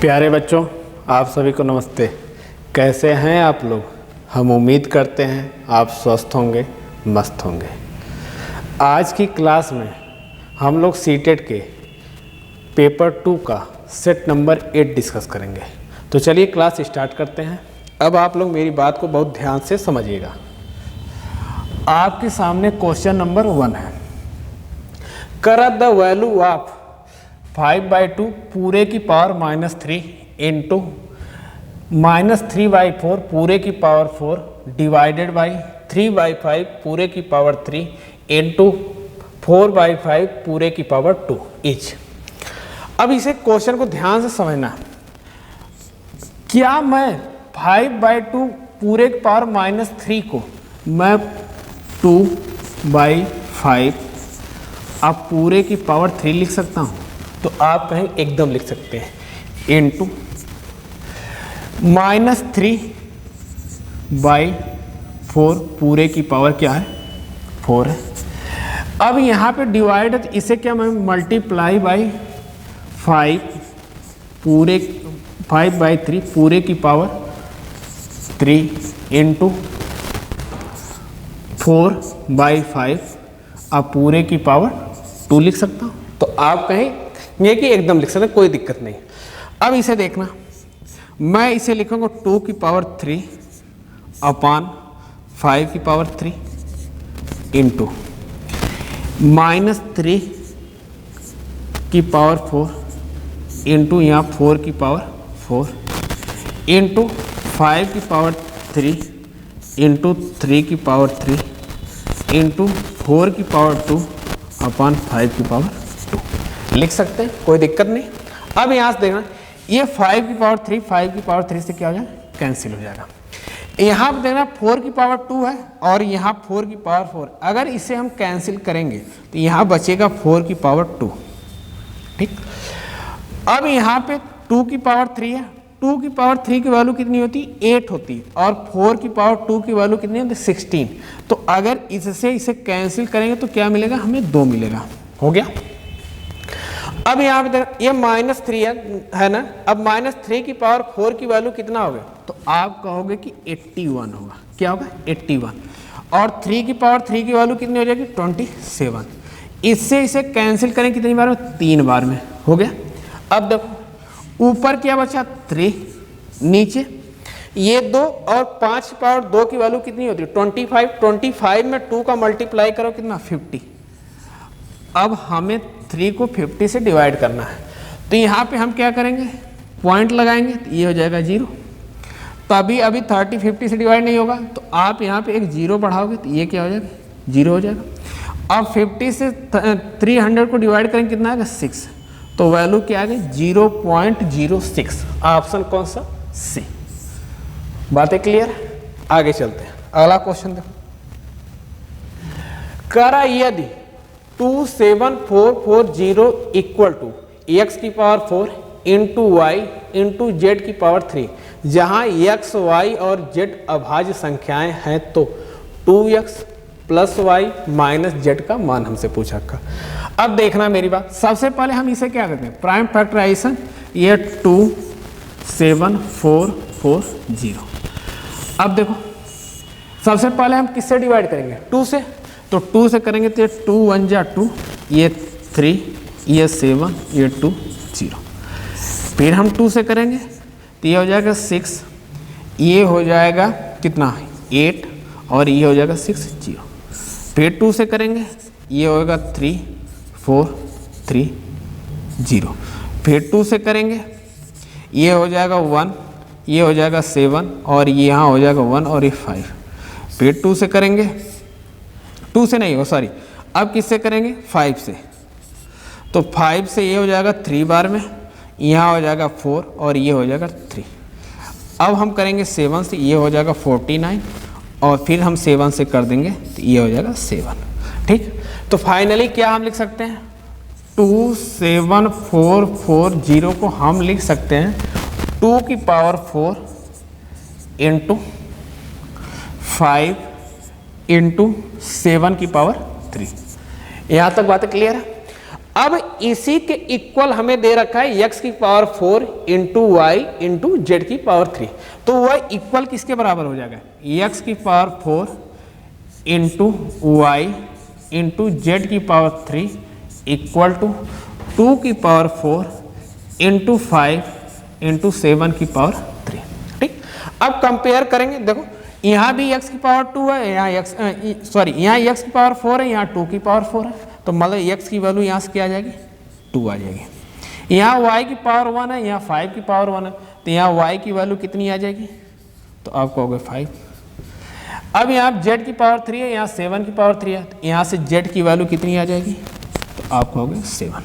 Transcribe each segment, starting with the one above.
प्यारे बच्चों, आप सभी को नमस्ते। कैसे हैं आप लोग? हम उम्मीद करते हैं आप स्वस्थ होंगे, मस्त होंगे। आज की क्लास में हम लोग सीटेट के पेपर 2 का सेट नंबर 8 डिस्कस करेंगे। तो चलिए क्लास स्टार्ट करते हैं। अब आप लोग मेरी बात को बहुत ध्यान से समझिएगा। आपके सामने क्वेश्चन नंबर 1 है। करत द वैल्यू ऑफ 5/2 पूरे की पावर -3 इंटू -3/4 पूरे की पावर 4 डिवाइडेड बाई 3/5 पूरे की पावर 3 इंटू 4/5 पूरे की पावर 2 इच। अब इसे क्वेश्चन को ध्यान से समझना। क्या मैं 5/2 पूरे की पावर -3 को मैं 2/5 अब पूरे की पावर 3 लिख सकता हूँ? तो आप कहीं एकदम लिख सकते हैं। इंटू -3/4 पूरे की पावर क्या है? 4 है। अब यहाँ पे डिवाइड है तो इसे क्या मैं मल्टीप्लाई बाई 5 पूरे 5/3 पूरे की पावर 3 इंटू 4/5 अब पूरे की पावर 2 लिख सकता हूँ। तो आप कहें ये कि एकदम लिख सकते हैं, कोई दिक्कत नहीं। अब इसे देखना, मैं इसे लिखूंगा 2 की पावर 3 अपान 5 की पावर 3 इंटू -3 की पावर 4 इंटू यहाँ 4 की पावर 4 इंटू 5 की पावर 3 इंटू 3 की पावर 3 इंटू 4 की पावर 2 अपान 5 की पावर 2 लिख सकते हैं, कोई दिक्कत नहीं। अब यहाँ से देखना, ये 5 की पावर 3 5 की पावर 3 से क्या हो जाएगा? कैंसिल हो जाएगा। यहाँ पे देखना 4 की पावर 2 है और यहाँ 4 की पावर 4। अगर इसे हम कैंसिल करेंगे तो यहाँ बचेगा 4 की पावर 2। ठीक। अब यहाँ पे 2 की पावर 3 है। 2 की पावर 3 की वैल्यू कितनी होती? 8 होती। और 4 की पावर 2 की वैल्यू कितनी होती? 16। तो अगर इससे इसे कैंसिल करेंगे तो क्या मिलेगा? हमें 2 मिलेगा। हो गया। अब यहाँ पे ये -3 है ना। अब -3 की पावर 4 की वैल्यू कितना होगा? तो आप कहोगे कि 81 होगा। क्या होगा? 81। और 3 की पावर 3 की वैल्यू कितनी हो जाएगी? 27। इससे इसे कैंसिल करें कितनी बार में? 3 बार में। हो गया। अब देखो ऊपर क्या बचा? 3, नीचे ये 2 और 5 की पावर 2 की वैल्यू कितनी होती है? 25। 25 में 2 का मल्टीप्लाई करो कितना? 50। अब हमें 3 को 50 से डिवाइड करना है। तो यहाँ पे हम क्या करेंगे? पॉइंट लगाएंगे तो ये हो जाएगा 0। तभी अभी 30 50 से डिवाइड नहीं होगा, तो आप यहाँ पे एक 0 बढ़ाओगे तो ये क्या हो जाएगा? 0 हो जाएगा। अब 50 से 300 को डिवाइड करेंगे कितना आएगा? 6। तो वैल्यू क्या आ गई? 0.06। ऑप्शन कौन सा? सी। बातें क्लियर? आगे चलते हैं। अगला क्वेश्चन देखो। करा यदि 27440 इक्वल टू x की power 4 into y into z की पावर 3, जहाँ x, y और z अभाज्य संख्याएं हैं तो 2x plus Y minus Z का मान हमसे पूछा का। अब देखना मेरी बात, सबसे पहले हम इसे क्या करते हैं? Prime factorization. ये 27440। अब देखो सबसे पहले हम किससे डिवाइड करेंगे? 2 से। तो 2 से करेंगे तो 2 1 जा 2, ये 3, ये 7, ये 2 0। फिर हम 2 से करेंगे तो ये हो जाएगा 6, ये हो जाएगा कितना? 8 और ये हो जाएगा 6 0। फिर 2 से करेंगे, ये होगा 3 4 3 0। फिर 2 से करेंगे, ये हो जाएगा 1, ये हो जाएगा 7 और ये यहाँ हो जाएगा 1 और ये 5। फिर 2 से करेंगे, 2 से नहीं हो सॉरी, अब किससे करेंगे? 5 से। तो 5 से ये हो जाएगा 3 बार में, यहाँ हो जाएगा 4 और ये हो जाएगा 3। अब हम करेंगे 7 से, ये हो जाएगा 49 और फिर हम 7 से कर देंगे तो ये हो जाएगा 7। ठीक। तो फाइनली क्या हम लिख सकते हैं? 27440 को हम लिख सकते हैं 2 की पावर 4 इंटू 5 इंटू 7 की पावर 3। यहाँ तक बातें क्लियर है? अब इसी के इक्वल हमें दे रखा है x की power 4 into y into z की पावर 3, तो वह इक्वल किसके बराबर हो जाएगा, x की power 4 into y into z की पावर 3 इक्वल टू 2 की पावर 4 इंटू 5 इंटू 7 की पावर 3। ठीक, अब कंपेयर करेंगे, देखो यहाँ भी x की पावर 2 है, यहाँ यहाँ x की पावर 4 है, यहाँ 2 की पावर 4 है, तो मतलब x की वैल्यू यहाँ से क्या आ जाएगी, 2 आ जाएगी। यहाँ y की पावर 1 है, यहाँ 5 की पावर 1 है, तो यहाँ y की वैल्यू कितनी आ जाएगी, तो आप कहोगे 5। अब यहाँ z की पावर 3 है, यहाँ 7 की पावर 3 है, तो यहाँ से z की वैल्यू कितनी आ जाएगी, तो आप कहोगे 7।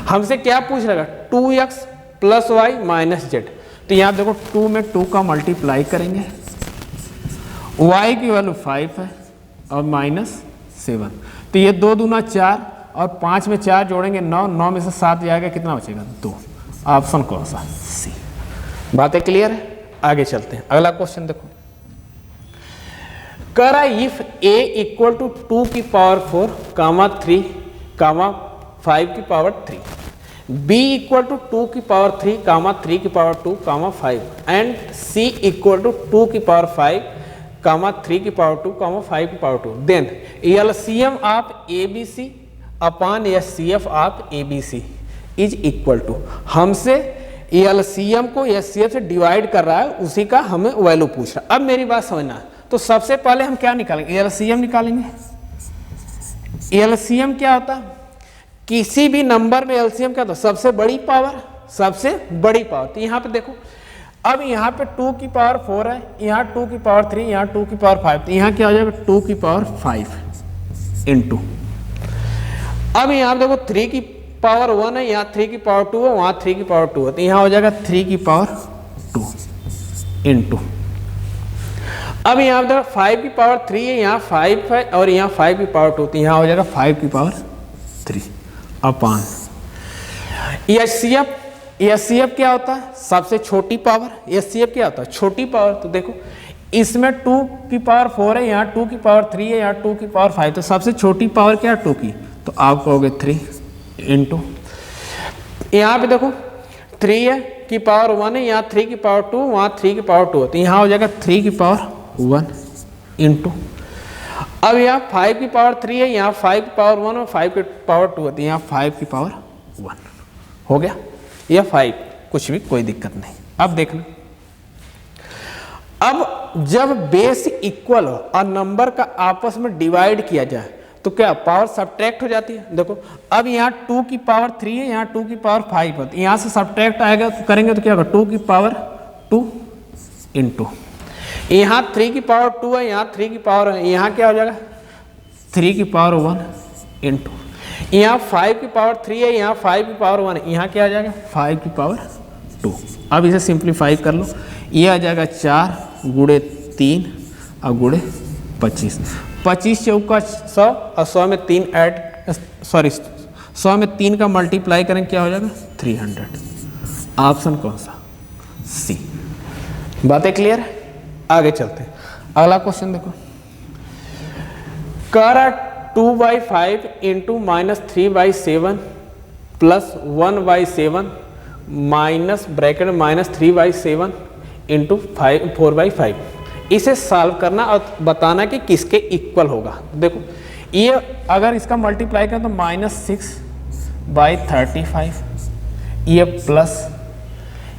हमसे क्या पूछ रहेगा, 2x plus Y minus Z, तो यहाँ देखो 2 में 2 का मल्टीप्लाई करेंगे, y की वैल्यू 5 है और माइनस 7, तो ये 2 दूना 4 और 5 में 4 जोड़ेंगे 9, 9 में से 7 जाएगा, कितना बचेगा 2। ऑप्शन कौन सा, सी। बातें क्लियर है, आगे चलते हैं। अगला क्वेश्चन देखो, करा इफ a इक्वल टू 2 की पावर 4 कामा 3 कामा 5 की पावर 3, b इक्वल टू 2 की पावर 3 कामा 3 की power 2 comma 5 and c equal to 2 की पावर 5 कामा 3 की पावर 2 कामा 5 की power 2, then LCM of ABC upon HCF of ABC is equal to, हमसे LCM को HCF से डिवाइड कर रहा है, उसी का हमें वैल्यू पूछ रहा है। अब मेरी बात समझना है, तो सबसे पहले हम क्या निकालेंगे, एलसीएम निकालेंगे। एलसीएम क्या होता है, किसी भी नंबर में एलसीएम क्या होता है, सबसे बड़ी पावर, सबसे बड़ी पावर। तो यहाँ पे देखो, अब यहाँ पे 2 की पावर 4 है, यहाँ 2 की पावर 3, यहाँ 2 की पावर 5, तो यहाँ क्या हो जाएगा 2 की पावर 5 इंटू, अब यहाँ पे देखो 3 की पावर 1 है, यहाँ 3 की पावर 2 है, वहाँ 3 की पावर 2 है, तो यहाँ हो जाएगा 3 की पावर 2 इंटू, अब यहाँ पे 5 की पावर 3 है, यहाँ 5 है और यहाँ 5 की पावर 2, तो यहाँ हो जाएगा 5 की पावर 3 अपान एचसीएफ। एचसीएफ क्या होता है, सबसे छोटी पावर। एचसीएफ क्या होता है, छोटी पावर। तो देखो इसमें 2 की पावर 4 है, यहाँ 2 की पावर 3 है, यहाँ 2 की पावर 5, तो सबसे छोटी पावर क्या है 2 की, तो आप कहोगे 3 इंटू, यहाँ पे देखो 3 है की पावर 1 है, यहाँ 3 की पावर 2, वहाँ 3 की पावर 2 है, तो यहाँ हो जाएगा 3 की पावर 1 इंटू, अब यहाँ 5 की पावर 3 है, यहाँ 5 की पावर 1 और 5 की पावर 2 है, तो यहाँ 5 की पावर 1 हो गया, या 5 कुछ भी, कोई दिक्कत नहीं। अब देखना, अब जब बेस इक्वल हो और नंबर का आपस में डिवाइड किया जाए तो क्या पावर सब्ट्रैक्ट हो जाती है। देखो अब यहाँ 2 की पावर 3 है, यहाँ 2 की पावर 5 है, तो यहाँ से सब्ट्रैक्ट आएगा तो करेंगे तो क्या होगा 2 की पावर 2 इंटू, यहाँ 3 की पावर 2 है, यहाँ 3 की पावर है, यहाँ क्या हो जाएगा 3 की पावर 1 इंटू, यहाँ 5 की पावर 3 है, यहाँ 5 की पावर 1 है, यहाँ क्या आ जाएगा 5 की पावर 2। अब इसे सिंप्लीफाई कर लो, ये आ जाएगा 4 गुणे 3 और गुणे 25, 25 चौका 100 और 100 में 3 ऐड, सॉरी 100 में 3 का मल्टीप्लाई करें क्या हो जाएगा 300। ऑप्शन कौन सा, सी। बातें क्लियर है, आगे चलते हैं। अगला क्वेश्चन देखो, करा 2/5 into minus 3/7 plus 1/7 minus bracket minus 3/7 into 4/5, इसे सॉल्व करना और बताना कि किसके इक्वल होगा। देखो ये अगर इसका मल्टीप्लाई करें तो -6/35, ये प्लस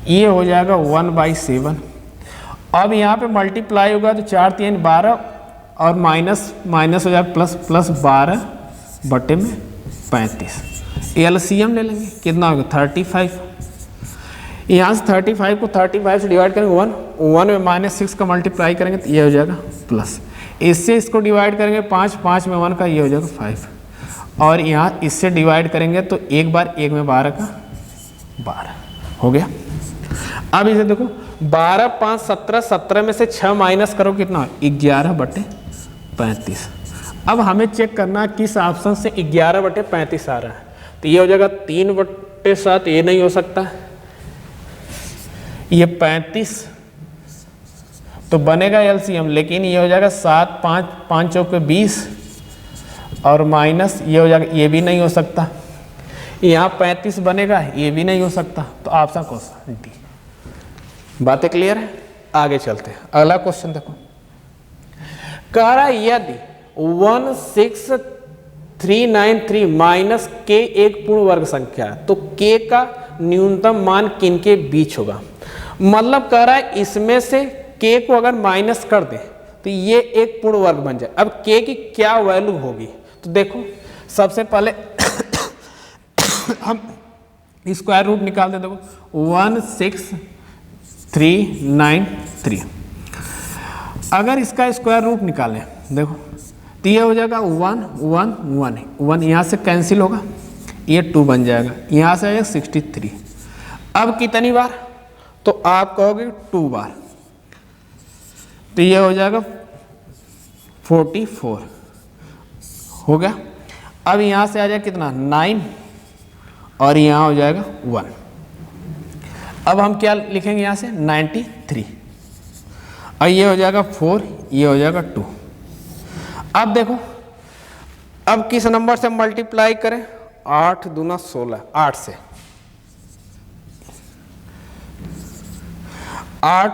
ये हो जाएगा 1/7, अब यहाँ पे मल्टीप्लाई होगा तो 4 3 12 और माइनस माइनस हो जाएगा प्लस, प्लस 12/35। एलसीएम ले लेंगे, कितना होगा 35, यहाँ से 35 को 35 से डिवाइड करेंगे 1 में -6 का मल्टीप्लाई करेंगे तो ये हो जाएगा प्लस, इससे इसको डिवाइड करेंगे 5 में 1 का, ये हो जाएगा 5, और यहाँ इससे डिवाइड करेंगे तो एक बार 1 में 12 का 12 हो गया। अब इसे देखो 12 5 17, 17 में से 6 माइनस करो कितना 11/35। अब हमें चेक करना किस ऑप्शन से 11/35 आ रहा है, तो ये हो जाएगा 3/7, ये नहीं हो सकता, ये 35 तो बनेगा एलसीएम, लेकिन ये हो जाएगा 7 5 चौके 20 और माइनस ये हो जाएगा, ये भी नहीं हो सकता, यहाँ 35 बनेगा, ये भी नहीं हो सकता, तो ऑप्शन कौन सा? डी। बातें क्लियर है? आगे चलते हैं, अगला क्वेश्चन देखो। कह रहा है यदि 16393 माइनस के एक पूर्ण वर्ग संख्या है तो के का न्यूनतम मान किन के बीच होगा। मतलब कह रहा है इसमें से के को अगर माइनस कर दे तो ये एक पूर्ण वर्ग बन जाए। अब के की क्या वैल्यू होगी, तो देखो सबसे पहले हम स्क्वायर रूट निकाल दे। देखो 16393, अगर इसका स्क्वायर रूट निकालें देखो तो ये हो जाएगा 1 1 1 1, यहाँ से कैंसिल होगा, ये 2 बन जाएगा, यहाँ से आएगा 63। अब कितनी बार, तो आप कहोगे 2 बार, तो ये हो जाएगा 44 हो गया। अब यहाँ से आ जाएगा कितना 9 और यहाँ हो जाएगा 1। अब हम क्या लिखेंगे यहाँ से 93 और ये हो जाएगा 4, ये हो जाएगा 2। अब देखो अब किस नंबर से मल्टीप्लाई करें, 8 दूना 16, 8 से 8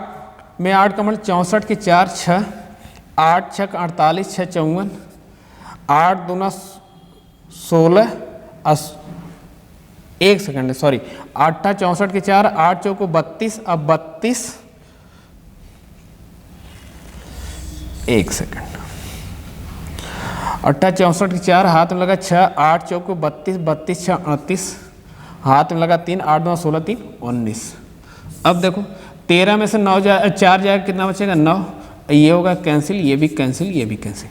में 8 का मतलब 64 के 4 6, 8 6 48, 6 54, 8 दूना 16, एक सेकंड सॉरी 8 64 के 4, 8 चौको 32, अब 32, एक सेकंड 8 64 के 4, हाथ में लगा 6, 8 चौको 32, 32 6 38, हाथ में लगा 3, 8 2 16 3 19। अब देखो 13 में से 9 4 जाएगा, कितना बचेगा 9, ये होगा कैंसिल, ये भी कैंसिल, ये भी कैंसिल।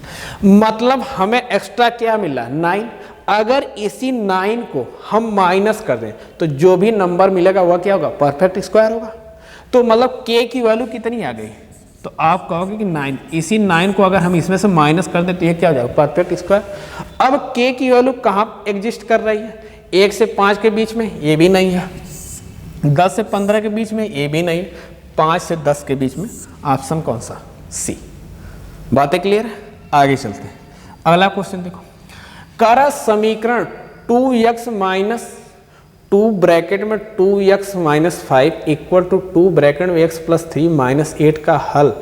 मतलब हमें एक्स्ट्रा क्या मिला 9। अगर इसी 9 को हम माइनस कर दें तो जो भी नंबर मिलेगा वह क्या होगा, परफेक्ट स्क्वायर होगा। तो मतलब के की वैल्यू कितनी आ गई, तो आप कहोगे कि 9, इसी 9 को अगर हम इसमें से माइनस कर दें तो ये क्या हो जाएगा, परफेक्ट स्क्वायर। अब के की वैल्यू कहाँ एग्जिस्ट कर रही है, 1 से 5 के बीच में, ये भी नहीं है, 10 से 15 के बीच में, ये भी नहीं, 5 से 10 के बीच में। ऑप्शन कौन सा, सी। बातें क्लियर है, आगे चलते हैं। अगला क्वेश्चन देखो, कर समीकरण 2x माइनस 2 ब्रैकेट में 2x minus 5 equal to 2 bracket में x प्लस 3 माइनस 8 का हल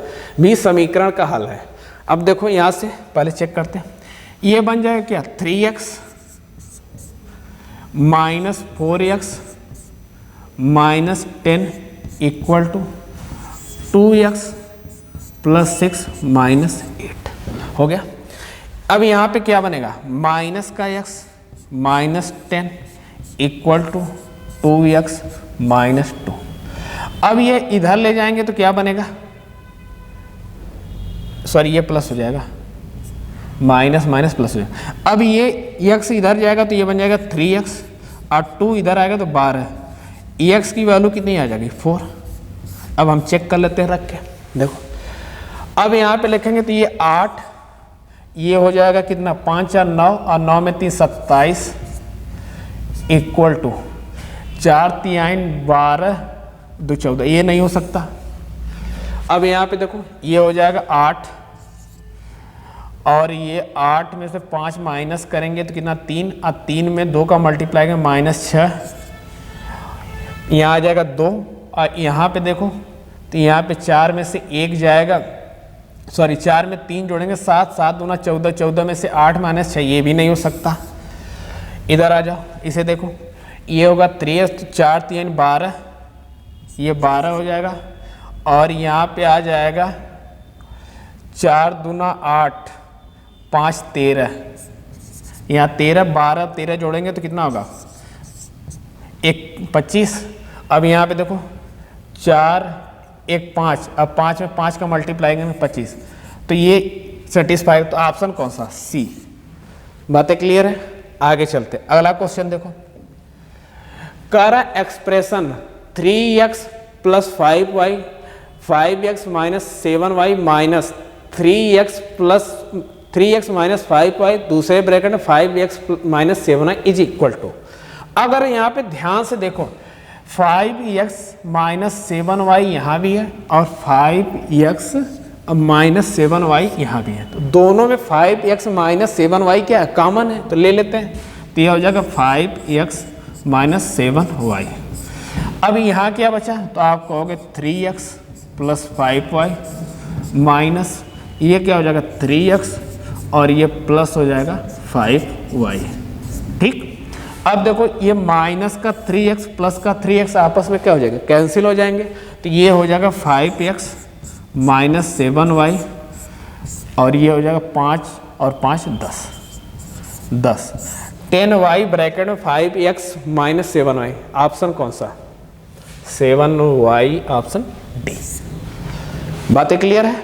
भी समीकरण का हल है। अब देखो यहाँ से पहले चेक करते हैं, ये बन जाएगा क्या 3x minus 4x minus 10 equal to 2x plus 6 minus 8 हो गया। अब यहाँ पे क्या बनेगा, माइनस का x minus 10 equal to 2x minus 2। अब ये इधर ले जाएंगे तो क्या बनेगा, सॉरी ये प्लस हो जाएगा, माइनस माइनस प्लस हो जाएगा। अब ये x इधर जाएगा तो ये बन जाएगा 3x और 2 इधर आएगा तो 12, x की वैल्यू कितनी आ जाएगी 4। अब हम चेक कर लेते हैं रख के, देखो अब यहाँ पे लिखेंगे तो ये 8, ये हो जाएगा कितना 5 4 9 और 9 में 3 27 इक्वल टू 4 3 12 2 14, ये नहीं हो सकता। अब यहाँ पे देखो ये हो जाएगा 8 और ये 8 में से 5 माइनस करेंगे तो कितना 3 और 3 में 2 का मल्टीप्लाई करेंगे माइनस 6, यहाँ आ जाएगा 2 और यहाँ पे देखो तो यहाँ पे 4 में से 1 जाएगा, सॉरी 4 में 3 जोड़ेंगे 7 7 दूना 14, 14 में से 8 माइनस 6, ये भी नहीं हो सकता। इधर आ जाओ, इसे देखो ये होगा 3 तो 4 3 12, ये 12 हो जाएगा और यहाँ पे आ जाएगा 4 दूना 8 5 13, यहाँ 13 12 13 जोड़ेंगे तो कितना होगा 1 25। अब यहाँ पे देखो 4 1 5, अब 5 में 5 का मल्टीप्लाई करेंगे 25, तो ये सेटिस्फाई, तो ऑप्शन कौन सा, सी। बातें क्लियर है, आगे चलते। अगला क्वेश्चन देखो, करा expression 3x plus 5y 5x minus 7y minus 3x minus 5y दूसरे ब्रैकेट में 5x minus 7y is equal to. अगर यहाँ पे ध्यान से देखो 5x माइनस 7y यहाँ भी है और 5x माइनस 7y यहाँ भी है, तो दोनों में 5x माइनस 7y क्या है, कॉमन है, तो ले लेते हैं। तो यह हो जाएगा 5x -7y। अब यहाँ क्या बचा, तो आप कहोगे 3x + 5y माइनस ये क्या हो जाएगा 3x और ये प्लस हो जाएगा 5y। ठीक, अब देखो ये माइनस का 3x प्लस का 3x आपस में क्या हो जाएगा, कैंसिल हो जाएंगे, तो ये हो जाएगा 5x - 7y और ये हो जाएगा 5 और 5 10 10y ब्रैकेट में 5x - 7y। ऑप्शन कौन सा, 7y, ऑप्शन डी। बातें क्लियर है,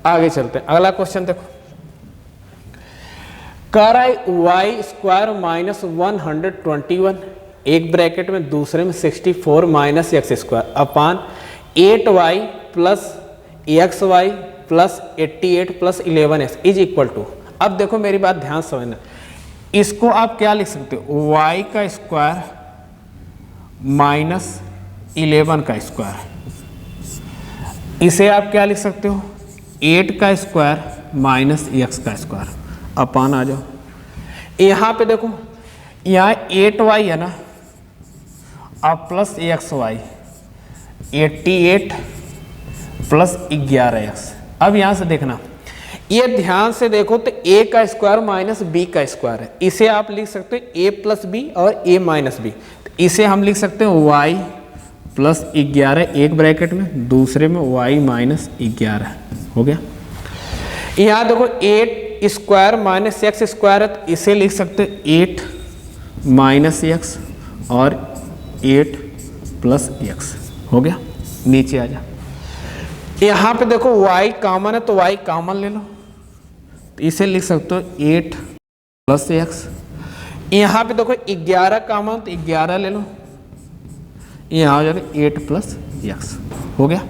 आगे चलते हैं। अगला क्वेश्चन देखो, कह रहा है y² - 121 एक ब्रैकेट में दूसरे में 64 - x² upon 8y + xy + 88 + 11x is equal to. अब देखो मेरी बात ध्यान समझना, इसको आप क्या लिख सकते हो, y² - 11 का स्क्वायर, इसे आप क्या लिख सकते हो 8 का स्क्वायर माइनस x का स्क्वायर अपान आ जाओ। यहाँ पे देखो यहाँ 8y है ना, अब प्लस xy 88 + 11x। अब यहाँ से देखना, ये ध्यान से देखो तो a का स्क्वायर माइनस b का स्क्वायर है, इसे आप लिख सकते हो a + b और a - b। तो इसे हम लिख सकते हैं y + 11 एक ब्रैकेट में, दूसरे में y - 11 हो गया। यहाँ देखो 8² - x² है, तो इसे लिख सकते हैं 8 - x और 8 + x हो गया। नीचे आ जा, यहाँ पे देखो y कॉमन है तो y कॉमन ले लो, तो इसे लिख सकते हो 8 + x। यहाँ पे देखो 11 कॉमन तो 11 ले लो, यहाँ हो जाएगा 8 + x हो गया।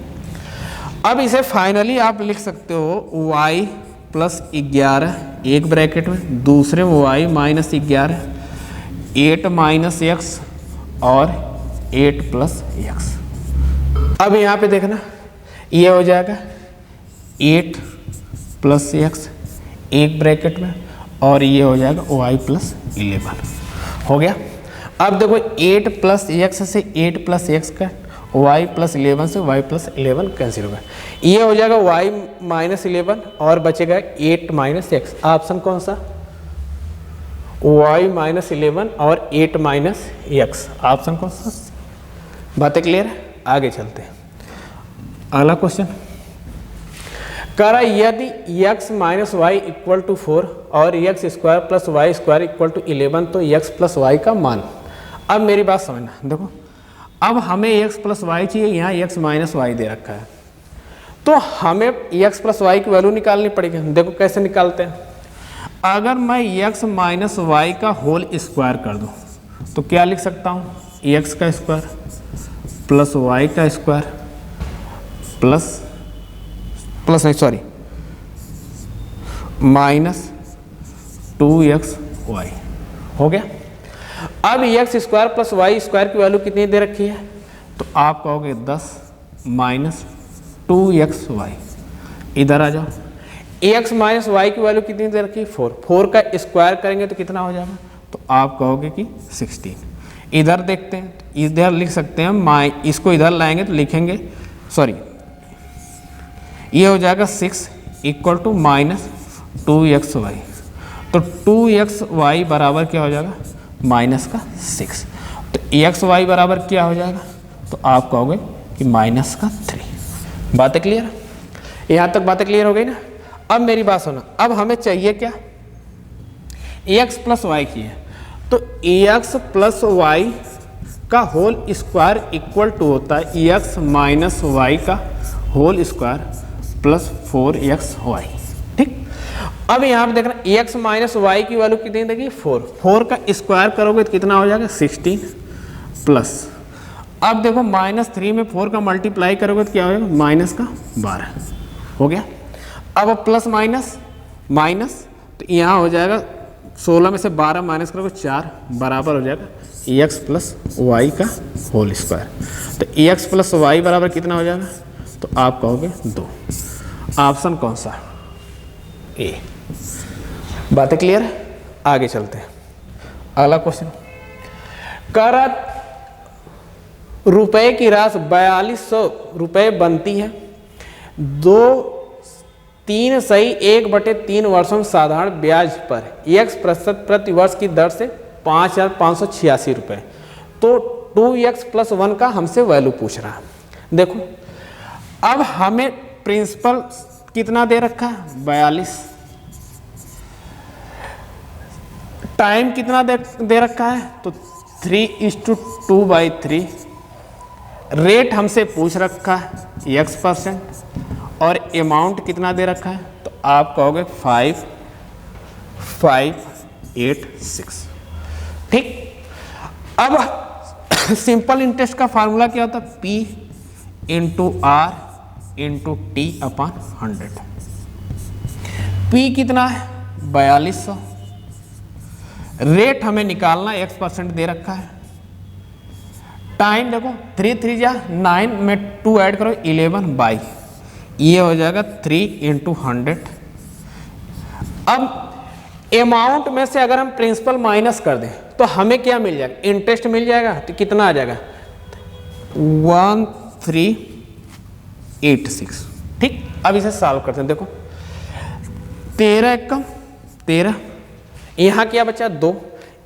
अब इसे फाइनली आप लिख सकते हो y + 11 एक ब्रैकेट में, दूसरे में y - 11 8 - x और 8 + x। अब यहाँ पे देखना ये हो जाएगा 8 + x एक ब्रैकेट में और ये हो जाएगा y + 11 हो गया। अब देखो 8 + x से 8 + x का, y + 11 से y + 11 कैंसिल होगा, ये हो जाएगा y - 11 और बचेगा 8 - x। ऑप्शन कौन सा, y - 11 और 8 - x, ऑप्शन कौन सा। बातें क्लियर है, आगे चलते हैं। अगला क्वेश्चन कह रहा है यदि x - y = 4 और x² + y² = 11 तो x + y का मान। अब मेरी बात समझना, देखो अब हमें x + y चाहिए, यहाँ x - y दे रखा है, तो हमें x + y की वैल्यू निकालनी पड़ेगी। देखो कैसे निकालते हैं, अगर मैं x - y का होल स्क्वायर कर दूं तो क्या लिख सकता हूँ, x का स्क्वायर + y का स्क्वायर -2xy हो गया। अब x² + y² की वैल्यू कितनी दे रखी है, तो आप कहोगे 10 - 2xy। इधर आ जाओ, x - y की वैल्यू कितनी दे रखी है 4 का स्क्वायर करेंगे तो कितना हो जाएगा, तो आप कहोगे कि 16। इधर देखते हैं, इधर लिख सकते हैं इसको इधर लाएंगे तो लिखेंगे ये हो जाएगा 6 = -2xy। तो 2xy बराबर क्या हो जाएगा, -6। तो xy बराबर क्या हो जाएगा, तो आप कहोगे कि -3। बातें क्लियर, यहाँ तक बातें क्लियर हो गई ना। अब मेरी बात सुनो, अब हमें चाहिए क्या, x + y की है, तो x + y का होल स्क्वायर इक्वल टू होता है x - y का होल स्क्वायर + 4xy। ठीक, अब यहाँ पे देखना x - y की वैल्यू कितनी देगी 4 का स्क्वायर करोगे तो कितना हो जाएगा 16 प्लस, अब देखो -3 में 4 का मल्टीप्लाई करोगे तो क्या हो जाएगा -12 हो गया। अब प्लस माइनस तो यहाँ हो जाएगा 16 में से 12 माइनस करोगे 4 बराबर हो जाएगा x + y का होल स्क्वायर। तो x + y बराबर कितना हो जाएगा, तो आप कहोगे 2। ऑप्शन कौन सा, ए। बातें क्लियर है, आगे चलते हैं। अगला क्वेश्चन कर रुपए की राशि 4200 रुपये बनती है। 3.1/3 वर्षों में साधारण ब्याज पर x% प्रति वर्ष की दर से 5,586 रुपये। तो 2x+1 का हमसे वैल्यू पूछ रहा है। देखो अब हमें प्रिंसिपल कितना दे रखा है 42, टाइम कितना दे रखा है तो 3:2/3, रेट हमसे पूछ रखा है x%, और अमाउंट कितना दे रखा है तो आप कहोगे 5586। ठीक, अब सिंपल इंटरेस्ट का फार्मूला क्या होता है P × R × T/100। P कितना है 4200, रेट हमें निकालना x% दे रखा है, टाइम देखो 3 3 जा 9 में 2 ऐड करो 11/, ये हो जाएगा 3 × 100। अब अमाउंट में से अगर हम प्रिंसिपल माइनस कर दें तो हमें क्या मिल जाएगा, इंटरेस्ट मिल जाएगा। तो कितना आ जाएगा 1386। ठीक, अब इसे सॉल्व करते हैं। देखो 13 × 13, यहाँ क्या बचा 2,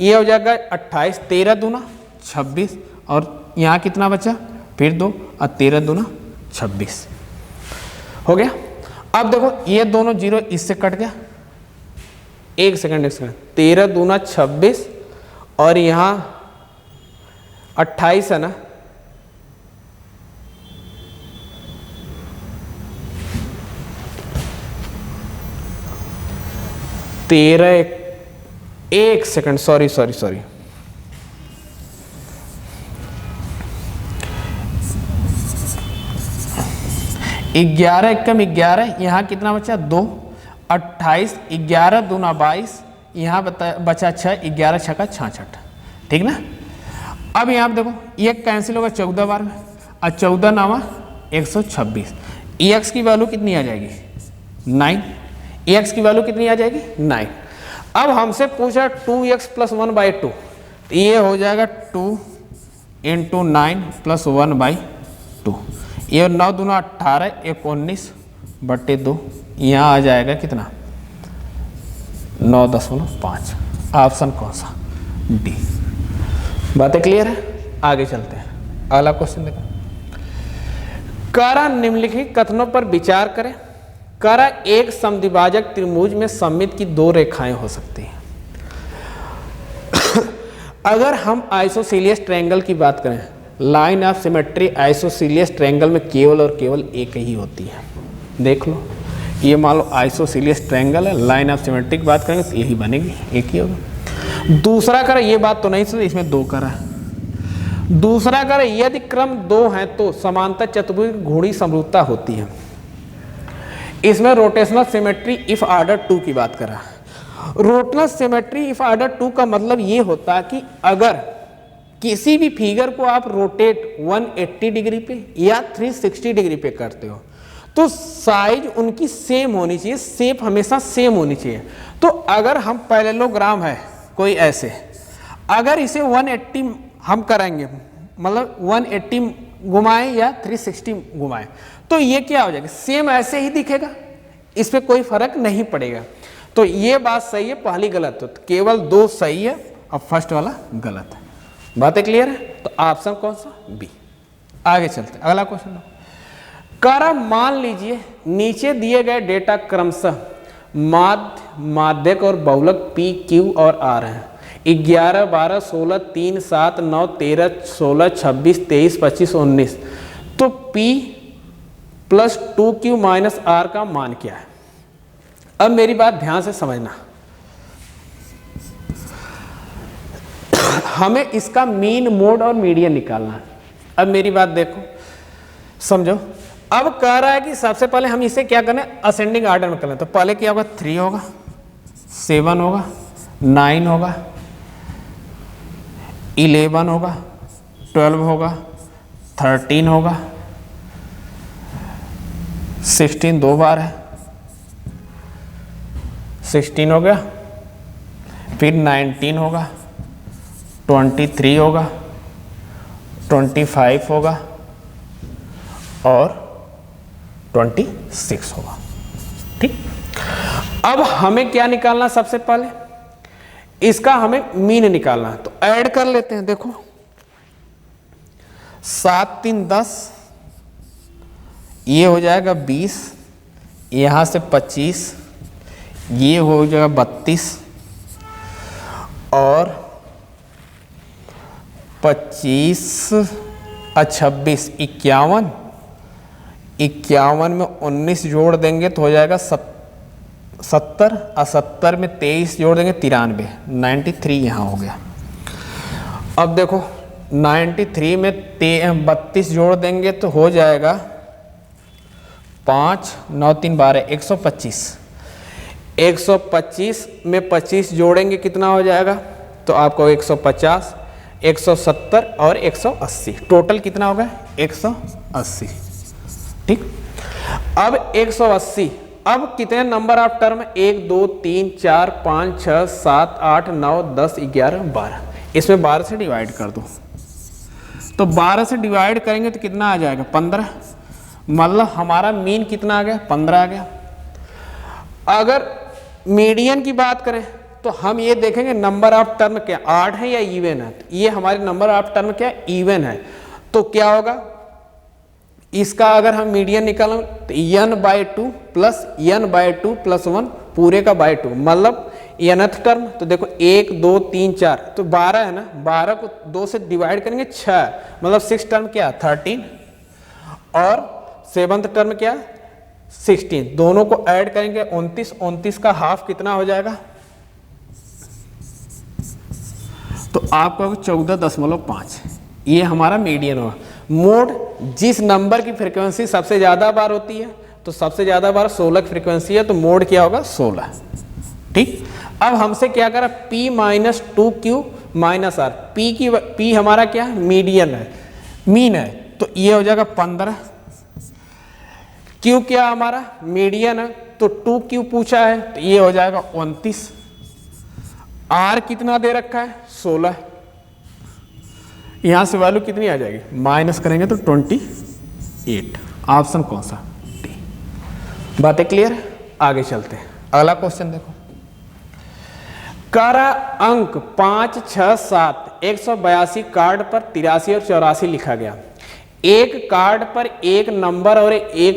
ये हो जाएगा 28, 13 दूना 26, और यहाँ कितना बचा फिर 2 और 13 दूना 26 हो गया। अब देखो ये दोनों जीरो इससे कट गया, एक सेकंड 13 दूना 26 और यहाँ 28 है ना, एक सेकंड सॉरी 11 एकम 11, यहाँ कितना बचा 2, 28, 11 दूना 22, यहाँ बचा 6, 11 6 का 66। ठीक ना। अब यहाँ पे देखो ये कैंसिल होगा 14 बार में, और 14 9 126। एक्स की वैल्यू कितनी आ जाएगी 9, एक्स की वैल्यू कितनी आ जाएगी 9। अब हमसे पूछा 2x+1/2, तो ये हो जाएगा 2 × 9 + 1/2, ये 9 दूना 18, 19/2, यहाँ आ जाएगा कितना 9.5। ऑप्शन कौन सा डी। बातें क्लियर है, आगे चलते हैं। अगला क्वेश्चन देखो, करा निम्नलिखित कथनों पर विचार करें। करा एक समद्विभाजक त्रिभुज में सममित की 2 रेखाएं हो सकती हैं। अगर हम आइसोसेलियस ट्रायंगल की बात करें, line of symmetry isosceles triangle में केवल और केवल एक ही होती है। देख लो, ये मान लो आइसोसेलियस ट्रायंगल है, लाइन ऑफ सिमेट्री की बात करेंगे तो यही बनेगी, एक ही होगा। दूसरा करा, ये बात तो नहीं सुनी, इसमें 2 करा है। दूसरा करा, यदि क्रम 2 है तो समांतर चतुर्भुज घूर्णी समरूपता होती है। इसमें रोटेशनल सिमेट्री इफ ऑर्डर 2 की बात कर रहा है। रोटेशनल सिमेट्री इफ ऑर्डर 2 का मतलब ये होता है कि अगर किसी भी फिगर को आप रोटेट 180 डिग्री पे या 360 डिग्री पे करते हो तो साइज उनकी सेम होनी चाहिए, शेप हमेशा सेम होनी चाहिए। तो अगर हम पैरेललोग्राम है कोई ऐसे, अगर इसे 180 हम करेंगे, मतलब 180 घुमाएं या 360 घुमाएं, तो ये क्या हो जाएगा, सेम ऐसे ही दिखेगा, इस पे कोई फर्क नहीं पड़ेगा। तो ये बात सही है, पहली गलत है, तो केवल 2 सही है और फर्स्ट वाला गलत है। बातें क्लियर है, तो ऑप्शन कौन सा बी। आगे चलते हैं, अगला क्वेश्चन। करा मान लीजिए नीचे दिए गए डेटा क्रमशः माध्यक और बहुलक P, Q और R हैं। 11, 12, 16, 3, 7, 9, 13, 16, 26, 23, 25, 19। तो P + 2Q - R का मान क्या है। अब मेरी बात ध्यान से समझना, हमें इसका मीन, मोड और मीडियन निकालना है। अब मेरी बात देखो, समझो। अब कह रहा है कि सबसे पहले हम इसे क्या करना है, असेंडिंग ऑर्डर में करना है। तो पहले क्या होगा, 3 होगा, 7 होगा, 9 होगा, 11 होगा, 12 होगा, 13 होगा, 16 2 बार है, 16 हो गया, फिर 19 होगा, 23 होगा, 25 होगा और 26 होगा। ठीक, अब हमें क्या निकालना, सबसे पहले इसका हमें मीन निकालना है, तो ऐड कर लेते हैं। देखो 7 3 10, ये हो जाएगा 20, यहाँ से 25, ये हो जाएगा 32 और 25 26 51, 51 में 19 जोड़ देंगे तो हो जाएगा 70 और 70 में 23 जोड़ देंगे 93, 93 यहाँ हो गया। अब देखो 93 में 32 जोड़ देंगे तो हो जाएगा 5 9 3 12 125, 125 में 25 जोड़ेंगे कितना हो जाएगा, तो आपको 150, 170 और 180, टोटल कितना होगा 180। ठीक, अब 180, अब कितने नंबर ऑफ टर्म, 1 2 3 4 5 6 7 8 9 10 11 12, इसमें 12 से डिवाइड कर दो, तो 12 से डिवाइड करेंगे तो कितना आ जाएगा 15, मतलब हमारा मीन कितना आ गया 15 आ गया। अगर मीडियन की बात करें तो हम ये देखेंगे नंबर ऑफ टर्म क्या 8 है या इवन है, तो ये हमारे नंबर ऑफ टर्म क्या इवन है, तो क्या होगा इसका अगर हम मीडियन निकालें तो n/2 प्लस n/2 प्लस 1 पूरे का बाय 2, मतलब nth टर्म, तो देखो 1 2 3 4 तो 12 है ना, 12 को 2 से डिवाइड करेंगे 6, मतलब 6 टर्म क्या 13 और 7th टर्म क्या 16, दोनों को ऐड करेंगे 29, 29 का हाफ कितना हो जाएगा, तो आपका 14.5, ये हमारा मीडियन होगा। मोड जिस नंबर की फ्रीक्वेंसी सबसे ज्यादा बार होती है, तो सबसे ज्यादा बार 16 की फ्रीक्वेंसी है, तो मोड क्या होगा 16। ठीक, अब हमसे क्या करा P-2Q -R, P हमारा क्या मीडियन है, मीन है, तो ये हो जाएगा 15, Q क्या हमारा मीडियन है, तो 2Q पूछा है, तो ये हो जाएगा 29, R कितना दे रखा है 16, यहां से वैल्यू कितनी आ जाएगी माइनस करेंगे तो 28, ऑप्शन कौन सा डी। बातें क्लियर है, आगे चलते हैं। अगला क्वेश्चन देखो, कारा अंक 5 6 7 182 कार्ड पर 83 और 84 लिखा गया, एक कार्ड पर एक नंबर और एक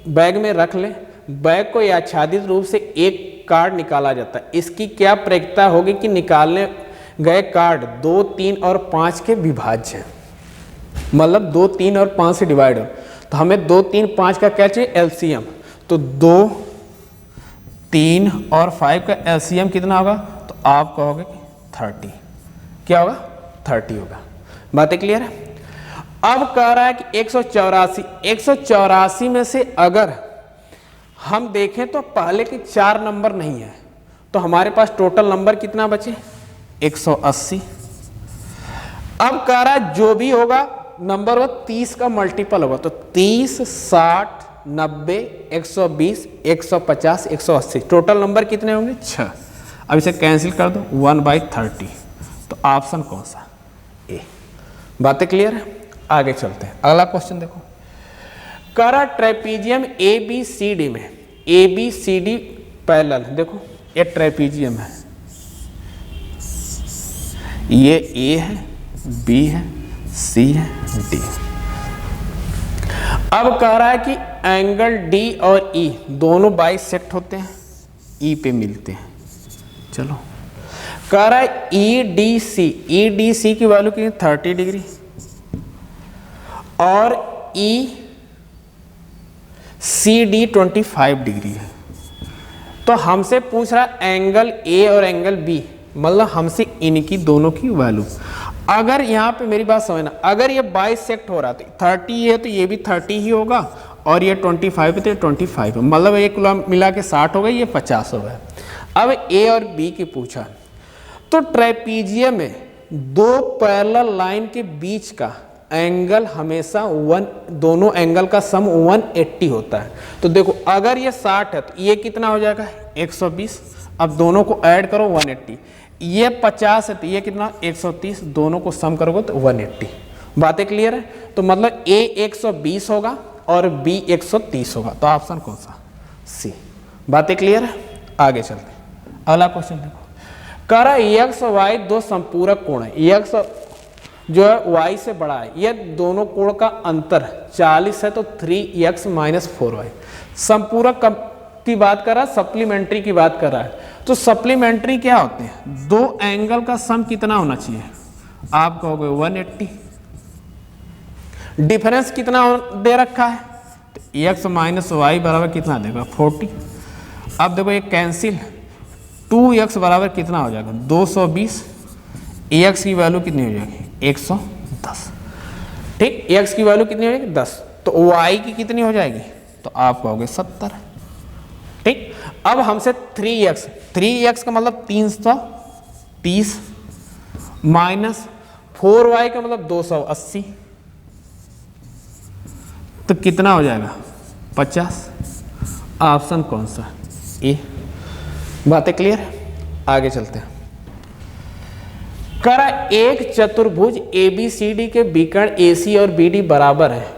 बैग में रख ले, बैग को आच्छादित रूप से एक कार्ड निकाला जाता है, इसकी क्या प्रक्रिया होगी कि निकालने गए कार्ड 2 3 और 5 के विभाज्य, मतलब 2 3 और 5 से डिवाइड हो, तो हमें 2 3 5 का क्या चाहिए एलसीएम, तो 2 3 और 5 का एलसीएम कितना होगा, तो आप कहोगे 30, क्या होगा 30 होगा। बातें क्लियर है। अब कह रहा है कि 184 में से अगर हम देखें तो पहले के 4 नंबर नहीं है, तो हमारे पास टोटल नंबर कितना बचे 180। अब कह रहा है जो भी होगा नंबर वो 30 का मल्टीपल होगा, तो 30 60 90 120 150 180, टोटल नंबर कितने होंगे 6। अब इसे कैंसिल कर दो 1/30, तो ऑप्शन कौन सा ए। बातें क्लियर है, आगे चलते हैं। अगला क्वेश्चन देखो, करा ट्रेपीजियम ABCD में ABCD पैरेलल, देखो ये ट्रेपीजियम है, ये A है B है C है D। अब कह रहा है कि एंगल D और E दोनों बाइसेक्ट होते हैं, E पे मिलते हैं। चलो कह रहा है EDC की वैल्यू कितनी 30 डिग्री और ECD 25 डिग्री है, तो हमसे पूछ रहा है एंगल A और एंगल B, मतलब हमसे इनकी दोनों की वैल्यू। अगर यहाँ पे मेरी बात समझना, अगर ये बाइसेक्ट हो रहा तो 30 है तो ये भी 30 ही होगा, और ये 25 है तो ये 25 है, मतलब एक मिला के 60 हो गए, ये 50 हो गए। अब A और B की पूछा, तो ट्रेपीजियम में दो पैरेलल लाइन के बीच का एंगल हमेशा दोनों एंगल का सम 180 होता है। तो देखो अगर ये 60 है तो ये कितना हो जाएगा 120, अब दोनों को ऐड करो 180, ये 50 है तो ये कितना 130, दोनों को सम करोगे तो 180। बातें क्लियर है? तो मतलब A 120 होगा और B 130 होगा। तो ऑप्शन कौन सा? सी। बातें क्लियर है? आगे चलते हैं, अगला क्वेश्चन देखो। कह रहा है x और y दो संपूरक कोण है, x जो है y से बड़ा है, ये दोनों कोण का अंतर 40 है, तो 3x - 4y। संपूरक की बात कर रहा है, सप्लीमेंट्री की बात कर रहा है। तो सप्लीमेंट्री क्या होते हैं? दो एंगल का सम कितना होना चाहिए? आप कहोगे 180। डिफरेंस कितना दे रखा है? तो x - y बराबर कितना देगा? 40। अब देखो ये कैंसिल, 2x बराबर कितना हो जाएगा? 220। x की वैल्यू कितनी हो जाएगी? 110। ठीक, x की वैल्यू कितनी हो जाएगी? 10। तो y की कितनी हो जाएगी? तो आप कहोगे 70। ठीक, अब हमसे 3x का मतलब 330 माइनस 4y का मतलब 280, तो कितना हो जाएगा? 50। ऑप्शन कौन सा? ए। बातें क्लियर है? आगे चलते हैं। करा एक चतुर्भुज ABCD के विकर्ण AC और BD बराबर है।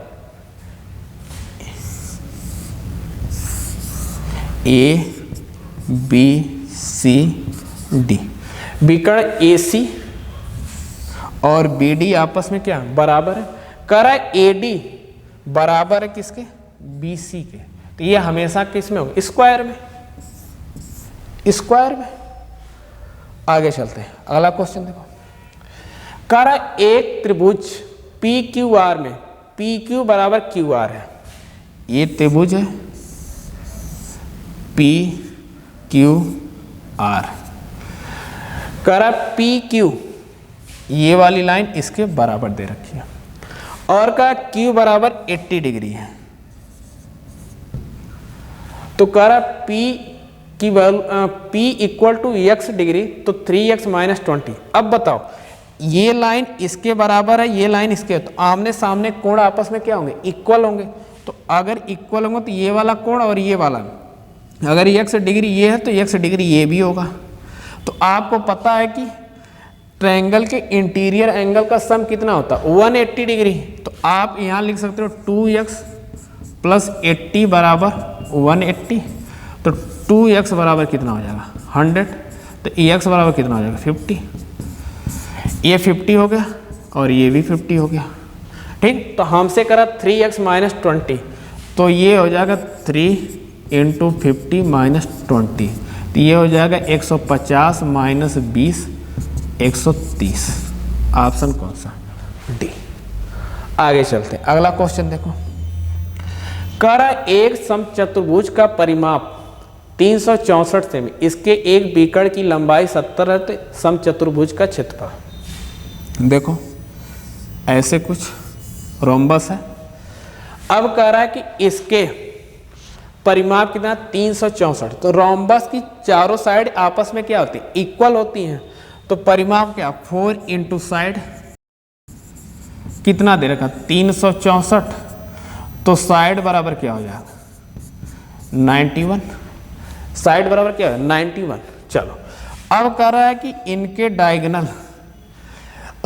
ABCD विकर्ण AC और BD आपस में क्या बराबर है? करा AD बराबर है किसके? BC के। तो ये हमेशा किस में होगा? स्क्वायर में। स्क्वायर में। आगे चलते हैं, अगला क्वेश्चन देखो। करा एक त्रिभुज PQR में PQ बराबर QR है। ये त्रिभुज है PQR। करा PQ, ये वाली लाइन इसके बराबर दे रखी है, और का Q बराबर 80 डिग्री है। तो करा P की value P equal to x degree, तो 3x - 20। अब बताओ, ये लाइन इसके बराबर है, ये लाइन इसके, तो आमने सामने कोण आपस में क्या होंगे? इक्वल होंगे। तो अगर इक्वल होंगे तो ये वाला कोण और ये वाला, अगर x डिग्री ये है तो x डिग्री ये भी होगा। तो आपको पता है कि ट्रायंगल के इंटीरियर एंगल का सम कितना होता है? 180 डिग्री। तो आप यहाँ लिख सकते हो 2x + 80 बराबर 180। तो 2x बराबर कितना हो जाएगा? 100। तो x बराबर कितना हो जाएगा? 50। ये 50 हो गया और ये भी 50 हो गया। ठीक, तो हमसे करा 3x - 20, तो ये हो जाएगा 3 × 50 - 20, तो ये हो जाएगा 150 - 20 130। ऑप्शन कौन सा? डी। आगे चलते हैं, अगला क्वेश्चन देखो। करा एक समचतुर्भुज का परिमाप 364 सेमी, इसके एक विकर्ण की लंबाई 70 है, तो समचतुर्भुज का क्षेत्रफल देखो। ऐसे कुछ रोम्बस है। अब कह रहा है कि इसके परिमाप कितना? 364। तो रोम्बस की चारों साइड आपस में क्या होती है? इक्वल होती हैं। तो परिमाप क्या? 4 × साइड कितना दे रखा? 364। तो साइड बराबर क्या हो जाएगा? 91। साइड बराबर क्या है? 91। चलो, अब कह रहा है कि इनके डायगोनल,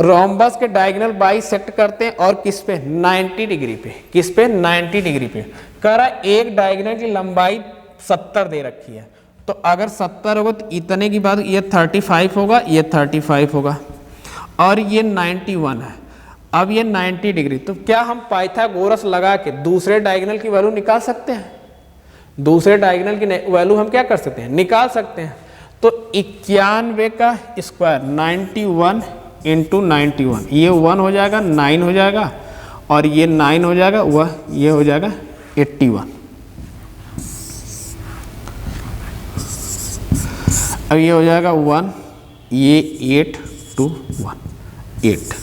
रोम्बस के डायगोनल बाइसेक्ट करते हैं, और किस पे? 90 डिग्री पे। किस पे? 90 डिग्री पे। कह रहा है एक डायगोनल की लंबाई 70 दे रखी है। तो अगर 70 होगा तो इतने की बात, ये 35 होगा, ये 35 होगा, और ये 91 है। अब ये 90 डिग्री, तो क्या हम पाइथागोरस लगा के दूसरे डायगोनल की वैल्यू निकाल सकते हैं? दूसरे डायगोनल की वैल्यू हम क्या कर सकते हैं? निकाल सकते हैं। तो 91 का स्क्वायर 91 × 91, ये 1 हो जाएगा, 9 हो जाएगा, और ये 9 हो जाएगा, वह ये हो जाएगा 81। अब ये हो जाएगा 1, ये 8 2 1 8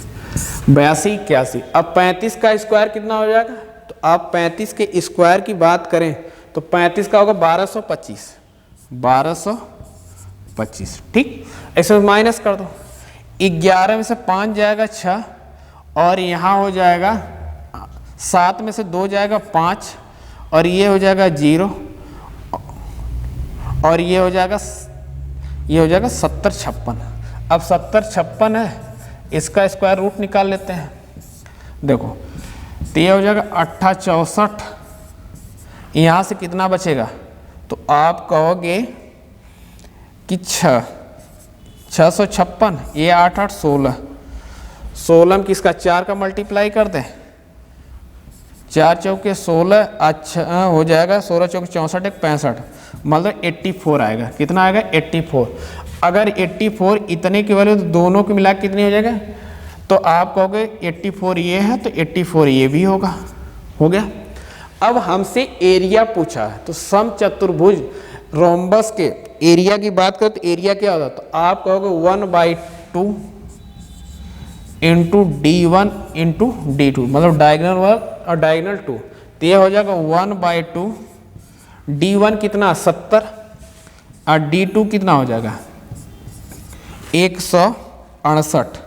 82 81। अब 35 का स्क्वायर कितना हो जाएगा? तो आप 35 के स्क्वायर की बात करें तो 35 का होगा 1225। 1225। ठीक, ऐसे माइनस कर दो। 11 में से 5 जाएगा 6, और यहाँ हो जाएगा 7 में से 2 जाएगा 5, और ये हो जाएगा 0, और ये हो जाएगा 70 56। अब 70 56 है, इसका स्क्वायर रूट निकाल लेते हैं। देखो तो ये हो जाएगा 8 64, यहाँ से कितना बचेगा, तो आप कहोगे कि 656, ये 8 8 16, 16 में किसका 4 का मल्टीप्लाई कर दें, 4 चौके 16, अच्छा हो जाएगा 16 चौके 64 एक 65, मतलब 84 आएगा। कितना आएगा 84। अगर 84 इतने की वैल्यू तो दोनों की मिला कितनी हो जाएगा, तो आप कहोगे 84 ये है तो 84 ये भी होगा। हो गया। अब हमसे एरिया पूछा है, तो समचतुर्भुज रोम्बस के एरिया की बात करें तो एरिया क्या होता है, तो आप कहोगे 1/2 इंटू D1 इंटू D2, मतलब डायगोनल 1 और डायगोनल 2, तो ये हो जाएगा 1/2, D1 कितना 70 और D2 कितना हो जाएगा 168।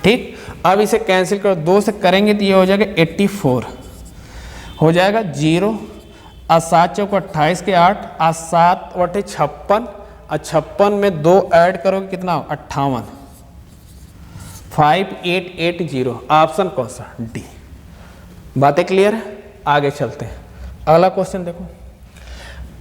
ठीक, अब इसे कैंसिल करो, 2 से करेंगे तो ये हो जाएगा 84, हो जाएगा 0 और 7 चौक 28 के 8 और 7 बटे 56 और 56 में 2 ऐड करोगे कितना 58, 5880। ऑप्शन कौन सा, डी। बातें क्लियर है, आगे चलते हैं। अगला क्वेश्चन देखो,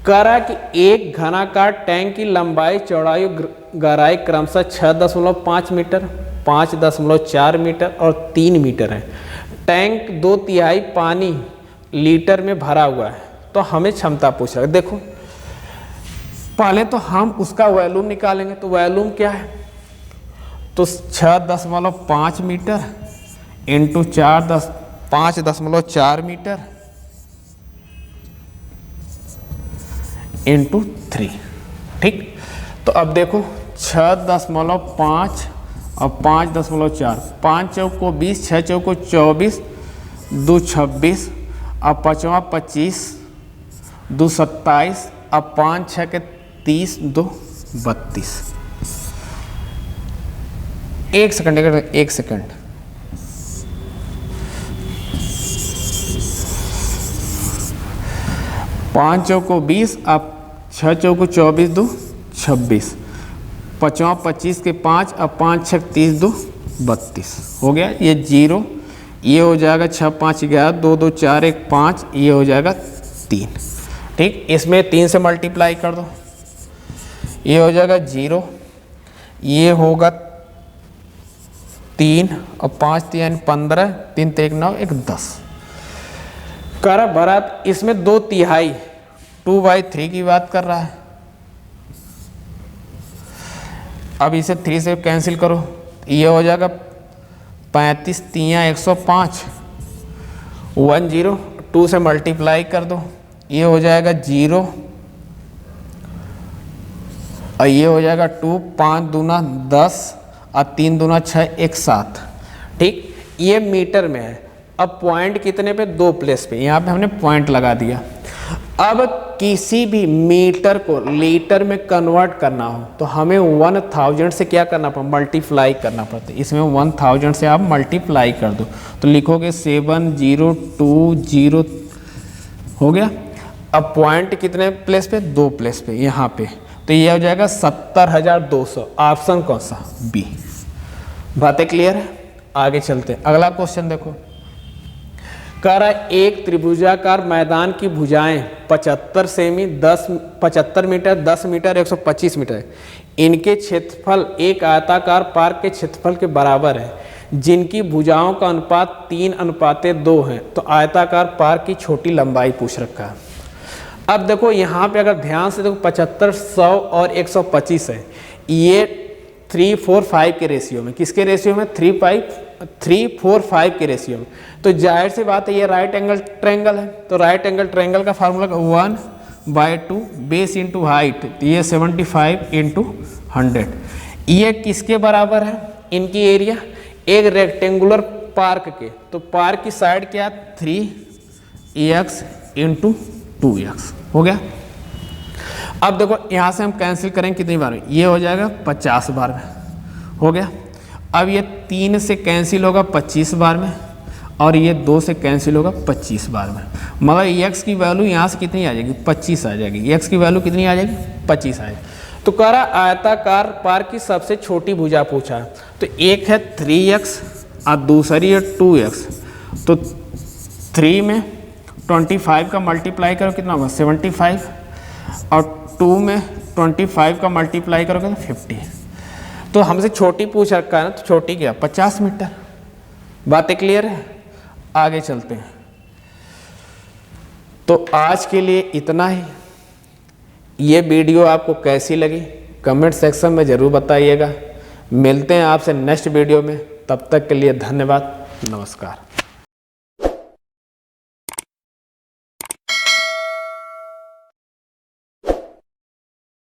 करा कि एक घनाकार टैंक की लंबाई चौड़ाई गहराई क्रमशः 6.5 मीटर, 5.4 मीटर और 3 मीटर है। टैंक 2/3 पानी लीटर में भरा हुआ है, तो हमें क्षमता पूछ रहा है। देखो पहले तो हम उसका वॉल्यूम निकालेंगे, तो वॉल्यूम क्या है, तो 6.5 मीटर इंटू 5.4 मीटर इंटू 3। ठीक, तो अब देखो 6.5 और 5.4, 5 चौक को 20, 6 चौक को 24, 2 26 और 5वां 25, 2 27 और 5 6 के 30, 2 32। एक सेकंड, एक सेकंड, पाँच चौको 20, अब 6 चौको 24, 2 26, 5वां 25 के 5 और 5 6 30, 2 32 हो गया। ये 0, ये हो जाएगा 6 5 11, 2 2 4 1 5, ये हो जाएगा 3। ठीक, इसमें 3 से मल्टीप्लाई कर दो, ये हो जाएगा 0, ये होगा 3 और 5 3 15, 3 3 9 1 10। कर भरत इसमें 2/3 2/3 की बात कर रहा है। अब इसे 3 से कैंसिल करो, ये हो जाएगा 35 3 105, 10, 2 से मल्टीप्लाई कर दो, ये हो जाएगा 0 और ये हो जाएगा 2, 5 दूना 10 और 3 दूना 6 1 7। ठीक, ये मीटर में है। अब पॉइंट कितने पे, 2 प्लेस पे, यहाँ पे हमने पॉइंट लगा दिया। अब किसी भी मीटर को लीटर में कन्वर्ट करना हो तो हमें 1000 से क्या करना पड़ता, मल्टीप्लाई करना पड़ता है। इसमें 1000 से आप मल्टीप्लाई कर दो, तो लिखोगे 7020 हो गया। अब पॉइंट कितने प्लेस पे, 2 प्लेस पे, यहाँ पे, तो ये हो जाएगा 70,200। ऑप्शन कौन सा, बी। बातें क्लियर है, आगे चलते हैं। अगला क्वेश्चन देखो, कह रहा है एक त्रिभुजाकार मैदान की भुजाएं 75 सेमी 75 मीटर 10 मीटर 125 मीटर, इनके क्षेत्रफल एक आयताकार पार्क के क्षेत्रफल के बराबर है, जिनकी भुजाओं का अनुपात 3:2 है। तो आयताकार पार्क की छोटी लंबाई पूछ रखा है। अब देखो यहाँ पे अगर ध्यान से देखो 75, 100 और 125 है, ये 3:4:5 के रेशियो में, किसके रेशियो में, 3:4:5 के रेशियो में। तो जाहिर सी बात है ये राइट एंगल ट्रायंगल है। तो राइट एंगल ट्रायंगल का फार्मूला 1/2 बेस इंटू हाइट, तो ये 75 इंटू 100। ये किसके बराबर है, इनकी एरिया, एक रेक्टेंगुलर पार्क के। तो पार्क की साइड क्या, 3x इंटू 2x हो गया। अब देखो यहाँ से हम कैंसिल करेंगे कितनी बार में, ये हो जाएगा 50 बार में, हो गया। अब ये 3 से कैंसिल होगा 25 बार में, और ये 2 से कैंसिल होगा 25 बार में, मगर x की वैल्यू यहाँ से कितनी आ जाएगी, 25 आ जाएगी। x की वैल्यू कितनी आ जाएगी, 25 आ जाएगी। तो कह रहा आयताकार पार्क की सबसे छोटी भुजा पूछा, तो एक है 3x और दूसरी है 2x। तो 3 में 25 का मल्टीप्लाई करो कितना होगा 75, और 2 में 25 का मल्टीप्लाई करोगे तो 50। तो हमसे छोटी पूछ रखा है ना, तो छोटी क्या 50 मीटर। बातें क्लियर है, आगे चलते हैं। तो आज के लिए इतना ही। ये वीडियो आपको कैसी लगी कमेंट सेक्शन में ज़रूर बताइएगा। मिलते हैं आपसे नेक्स्ट वीडियो में, तब तक के लिए धन्यवाद, नमस्कार।